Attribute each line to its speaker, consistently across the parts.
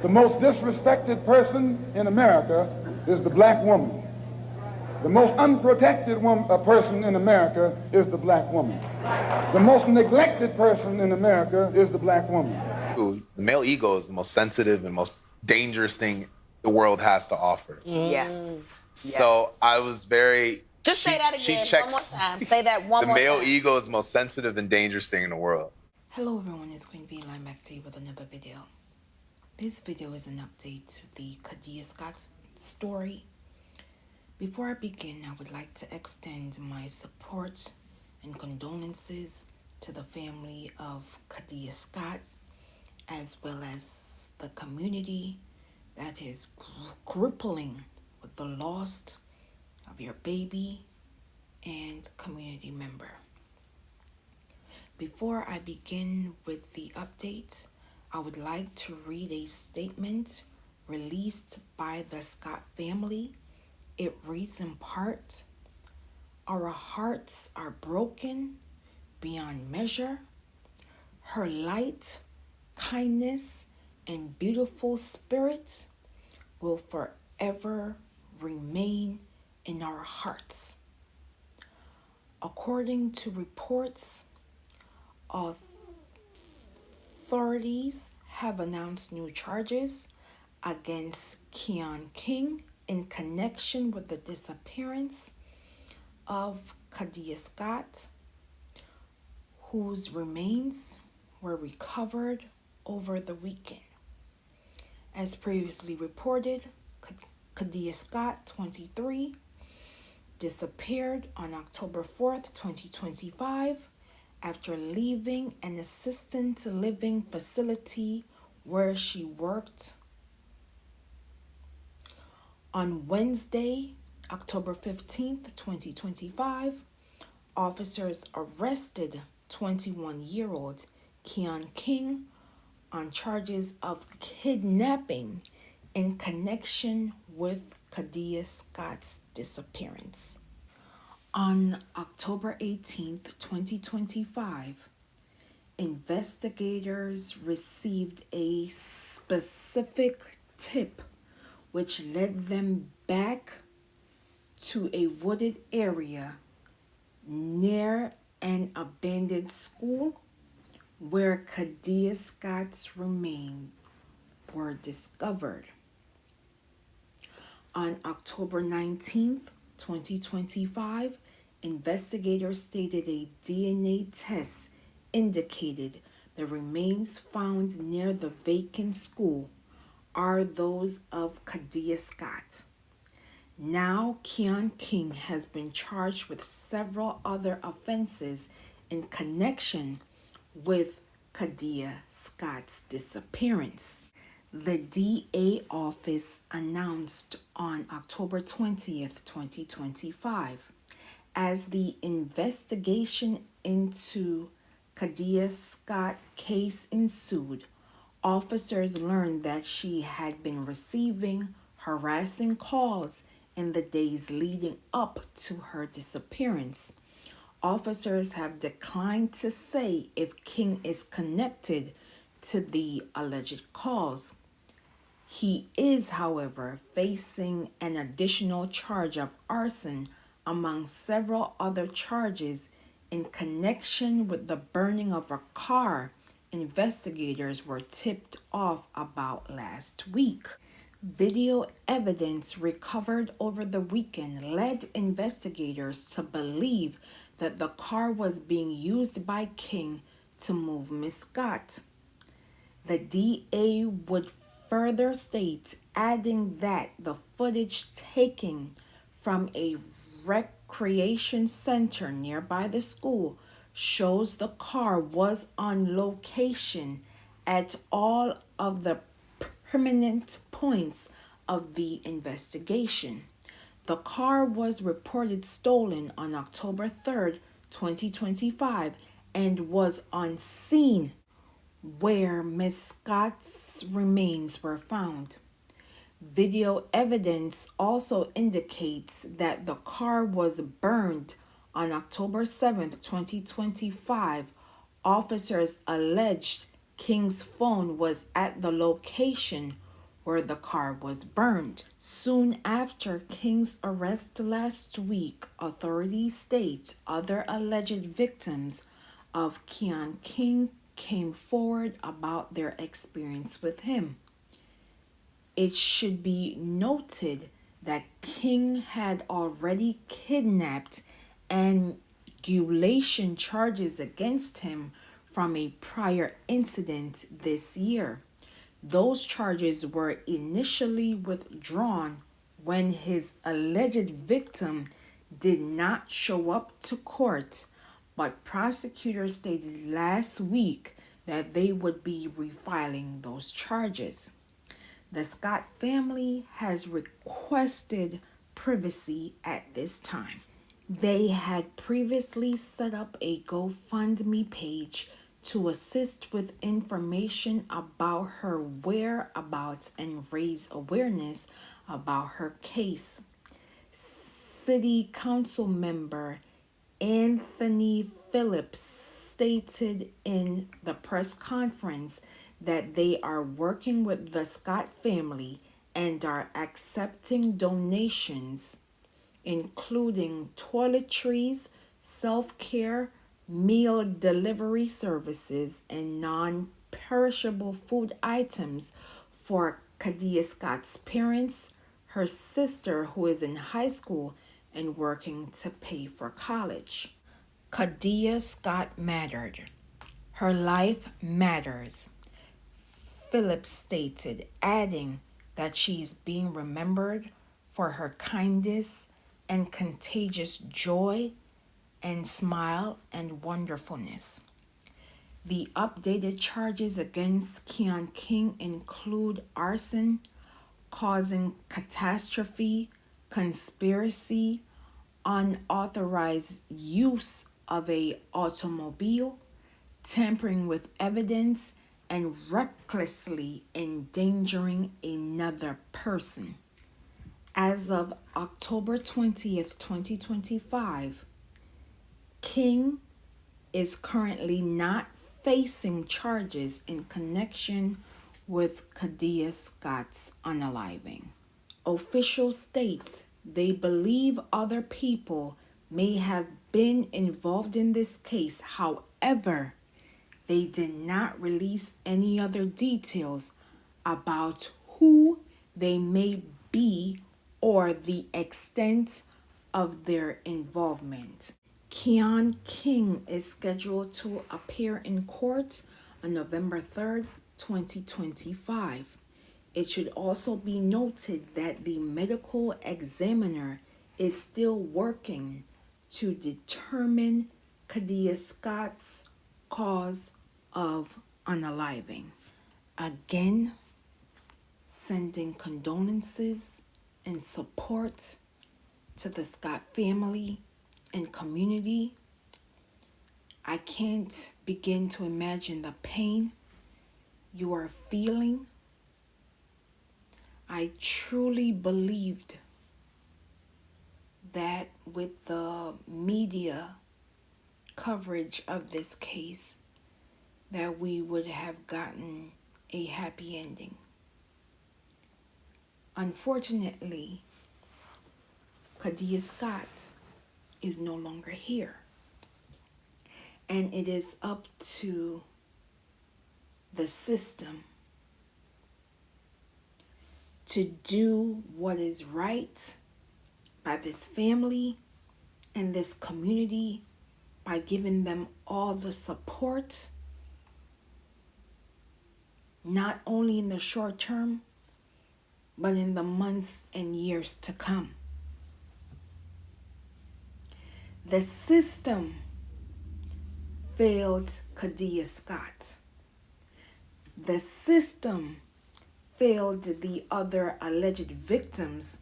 Speaker 1: The most disrespected person in America is the black woman. The most unprotected person in America is the black woman. The most neglected person in America is the black woman.
Speaker 2: The male ego is the most sensitive and most dangerous thing the world has to offer.
Speaker 3: Yes.
Speaker 2: So I was very...
Speaker 3: Just say that again one more time. Say that one more time.
Speaker 2: The male ego is the most sensitive and dangerous thing in the world.
Speaker 4: Hello everyone, it's Queen V, and I'm back to you with another video. This video is an update to the Kada Scott story. Before I begin, I would like to extend my support and condolences to the family of Kada Scott, as well as the community that is grappling with the loss of your baby and community member. Before I begin with the update, I would like to read a statement released by the Scott family. It reads in part, "Our hearts are broken beyond measure. Her light, kindness, and beautiful spirit will forever remain in our hearts." According to reports, authorities have announced new charges against Keon King in connection with the disappearance of Kada Scott, whose remains were recovered over the weekend. As previously reported, Kada Scott, 23, disappeared on October 4th, 2025, after leaving an assisted living facility where she worked. On Wednesday, October 15th, 2025, officers arrested 21-year-old Keon King on charges of kidnapping in connection with Kada Scott's disappearance. On October 18th, 2025, investigators received a specific tip which led them back to a wooded area near an abandoned school where Kada Scott's remains were discovered. On October 19th, 2025, investigators stated a DNA test indicated the remains found near the vacant school are those of Kada Scott. Now, Keon King has been charged with several other offenses in connection with Kada Scott's disappearance. The DA office announced on October 20th, 2025, as the investigation into Kada Scott case ensued, officers learned that she had been receiving harassing calls in the days leading up to her disappearance. Officers have declined to say if King is connected to the alleged calls. He is, however, facing an additional charge of arson among several other charges in connection with the burning of a car investigators were tipped off about last week. Video evidence recovered over the weekend led investigators to believe that the car was being used by King to move Miss Scott. The DA would further state, adding that the footage taken from a recreation center nearby the school shows the car was on location at all of the permanent points of the investigation. The car was reported stolen on October 3rd, 2025, and was on scene where Miss Scott's remains were found. Video evidence also indicates that the car was burned on October 7th, 2025. Officers alleged King's phone was at the location where the car was burned. Soon after King's arrest last week, authorities state other alleged victims of Keon King came forward about their experience with him. It should be noted that King had already kidnapped and violation charges against him from a prior incident this year. Those charges were initially withdrawn when his alleged victim did not show up to court, but prosecutors stated last week that they would be refiling those charges. The Scott family has requested privacy at this time. They had previously set up a GoFundMe page to assist with information about her whereabouts and raise awareness about her case. City Council member Anthony Phillips stated in the press conference that they are working with the Scott family and are accepting donations, including toiletries, self-care, meal delivery services, and non-perishable food items for Kada Scott's parents, her sister who is in high school and working to pay for college. Kada Scott mattered. Her life matters, Phillips stated, adding that she is being remembered for her kindness and contagious joy and smile and wonderfulness. The updated charges against Keon King include arson, causing catastrophe, conspiracy, unauthorized use of an automobile, tampering with evidence, and recklessly endangering another person. As of October 20th, 2025, King is currently not facing charges in connection with Kada Scott's unaliving. Officials state they believe other people may have been involved in this case. However, they did not release any other details about who they may be or the extent of their involvement. Keon King is scheduled to appear in court on November 3rd, 2025. It should also be noted that the medical examiner is still working to determine Kada Scott's cause of unaliving. Again, sending condolences and support to the Scott family and community. I can't begin to imagine the pain you are feeling. I truly believed that with the media coverage of this case that we would have gotten a happy ending. Unfortunately, Kada Scott is no longer here. And it is up to the system to do what is right by this family and this community by giving them all the support, not only in the short term, but in the months and years to come. The system failed Kada Scott. The system failed the other alleged victims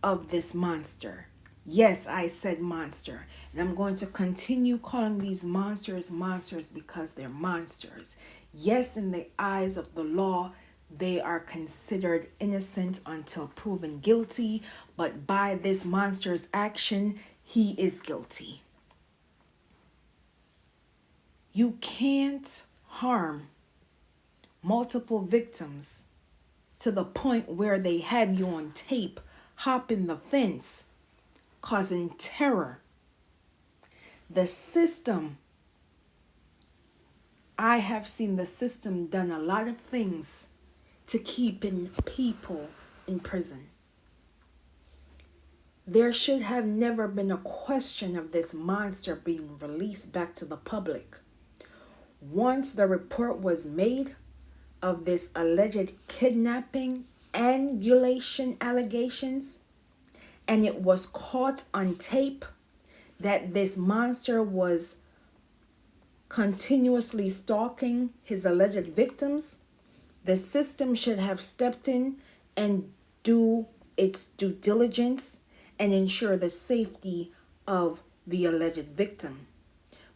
Speaker 4: of this monster. Yes, I said monster. And I'm going to continue calling these monsters monsters because they're monsters. Yes, in the eyes of the law, they are considered innocent until proven guilty. But by this monster's action, he is guilty. You can't harm multiple victims to the point where they have you on tape hopping the fence, causing terror. The system, I have seen the system done a lot of things to keeping people in prison. There should have never been a question of this monster being released back to the public. Once the report was made of this alleged kidnapping and violation allegations, and it was caught on tape that this monster was continuously stalking his alleged victims, the system should have stepped in and do its due diligence and ensure the safety of the alleged victim.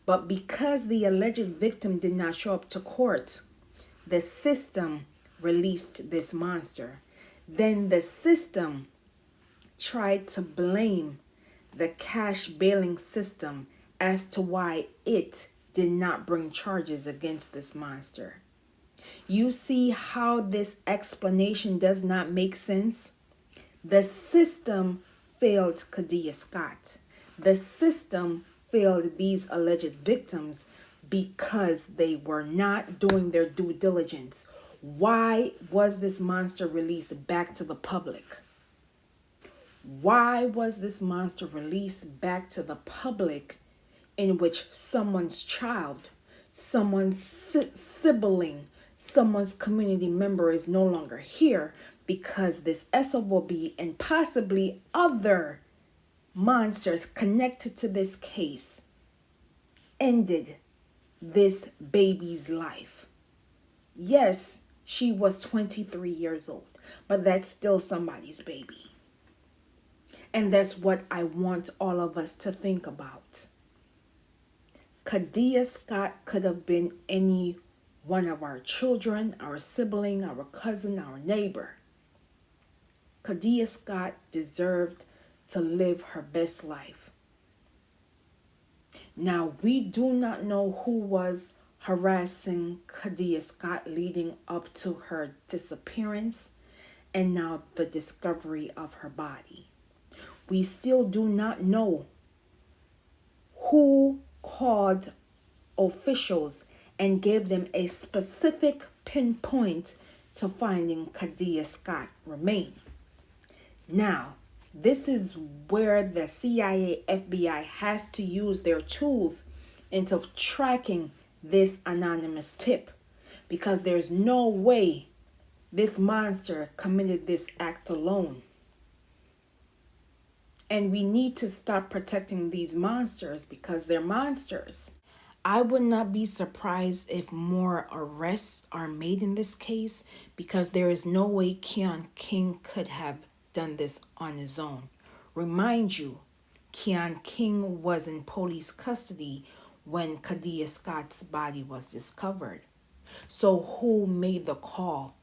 Speaker 4: But because the alleged victim did not show up to court, the system released this monster. Then the system tried to blame the cash bailing system as to why it did not bring charges against this monster. You see how this explanation does not make sense? The system failed Kada Scott. The system failed these alleged victims because they were not doing their due diligence. Why was this monster released back to the public? Why was this monster released back to the public in which someone's child, someone's sibling, someone's community member is no longer here because this SOB and possibly other monsters connected to this case ended this baby's life? Yes, she was 23 years old, but that's still somebody's baby. And that's what I want all of us to think about. Kada Scott could have been any one of our children, our sibling, our cousin, our neighbor. Kada Scott deserved to live her best life. Now, we do not know who was harassing Kada Scott leading up to her disappearance and now the discovery of her body. We still do not know who called officials and gave them a specific pinpoint to finding Kada Scott remain. Now, this is where the CIA, FBI has to use their tools into tracking this anonymous tip, because there's no way this monster committed this act alone. And we need to stop protecting these monsters because they're monsters. I would not be surprised if more arrests are made in this case, because there is no way Keon King could have done this on his own. Remind you, Keon King was in police custody when Kada Scott's body was discovered. So who made the call?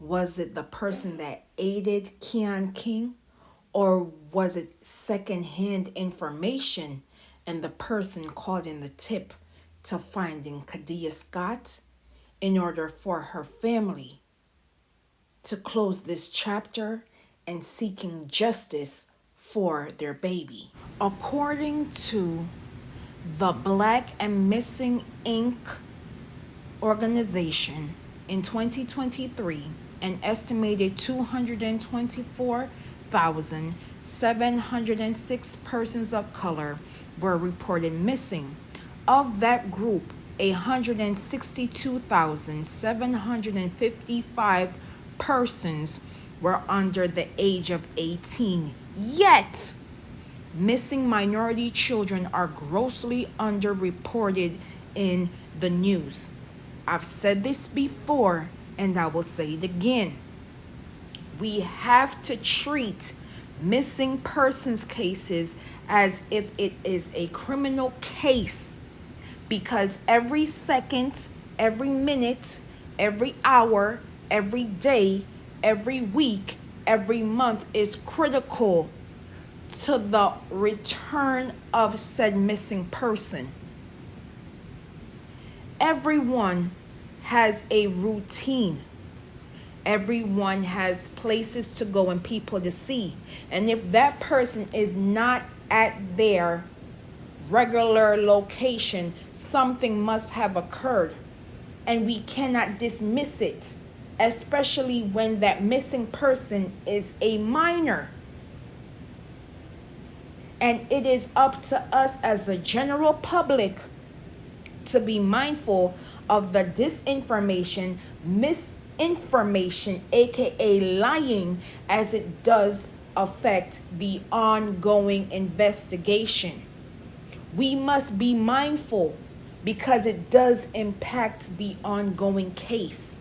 Speaker 4: Was it the person that aided Keon King? Or was it secondhand information and the person called in the tip to finding Kada Scott in order for her family to close this chapter and seeking justice for their baby? According to the Black and Missing Inc. organization, in 2023, an estimated 224,706 persons of color were reported missing. Of that group, 162,755 persons were under the age of 18. Yet, missing minority children are grossly underreported in the news. I've said this before, and I will say it again. We have to treat missing persons cases as if it is a criminal case, because every second, every minute, every hour, every day, every week, every month is critical to the return of said missing person. Everyone has a routine. Everyone has places to go and people to see. And if that person is not at their regular location, something must have occurred. And we cannot dismiss it, especially when that missing person is a minor. And it is up to us as the general public to be mindful of the disinformation, misinformation, aka lying, as it does affect the ongoing investigation. We must be mindful because it does impact the ongoing case.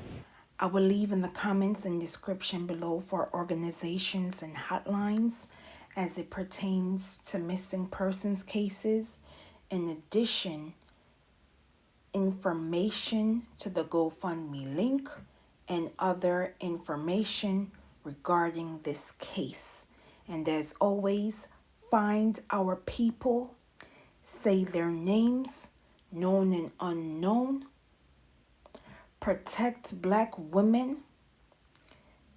Speaker 4: I will leave in the comments and description below for organizations and hotlines as it pertains to missing persons cases. In addition, information to the GoFundMe link and other information regarding this case. And as always, find our people, say their names, known and unknown, protect Black women,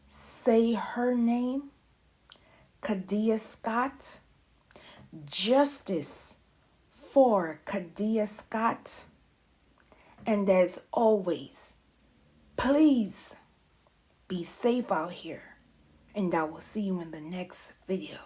Speaker 4: say her name, Kada Scott, justice for Kada Scott. And as always, please be safe out here. And I will see you in the next video.